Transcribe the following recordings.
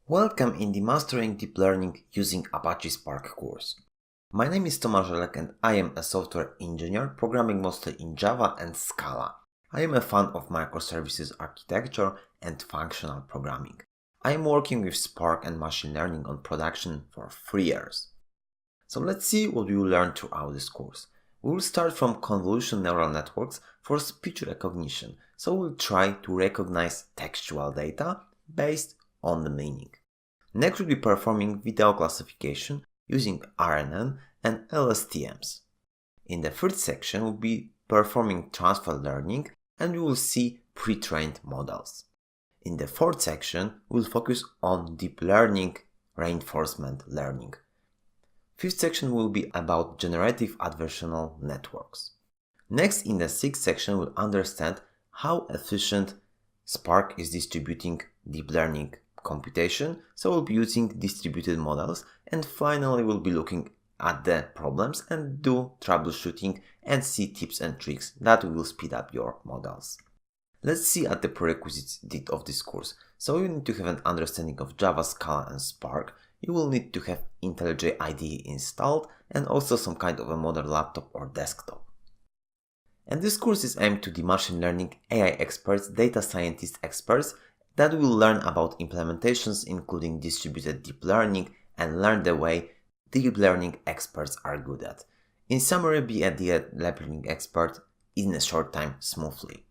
Welcome in the Mastering Deep Learning using Apache Spark course. My name is Tomasz Żelek and I am a software engineer programming mostly in Java and Scala. I am a fan of microservices architecture and functional programming. I am working with Spark and machine learning on production for 3 years. So let's see what we will learn throughout this course. We will start from convolutional neural networks for speech recognition, so we'll try to recognize textual data based on the meaning. Next we'll be performing video classification using RNN and LSTMs. In the third section we'll be performing transfer learning and we will see pre-trained models. In the fourth section we'll focus on deep learning reinforcement learning. Fifth section will be about generative adversarial networks. Next, in the sixth section we'll understand how efficient Spark is distributing deep learning computation, so we'll be using distributed models, and finally we'll be looking at the problems and do troubleshooting and see tips and tricks that will speed up your models. Let's see at the prerequisites of this course. So you need to have an understanding of Java, Scala and Spark. You will need to have IntelliJ IDE installed and also some kind of a modern laptop or desktop. And this course is aimed to the machine learning AI experts, data scientist experts that will learn about implementations including distributed deep learning and learn the way deep learning experts are good at. In summary, be a deep learning expert in a short time smoothly.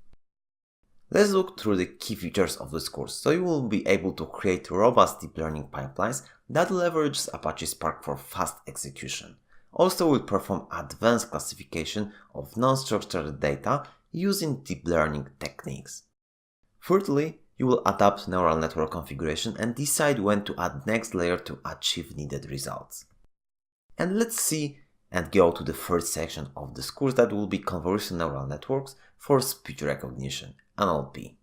Let's look through the key features of this course. So you will be able to create robust deep learning pipelines that leverages Apache Spark for fast execution. Also will perform advanced classification of non-structured data using deep learning techniques. Thirdly, you will adapt neural network configuration and decide when to add next layer to achieve needed results. And let's see and go to the third section of this course that will be convolutional neural networks for speech recognition, NLP.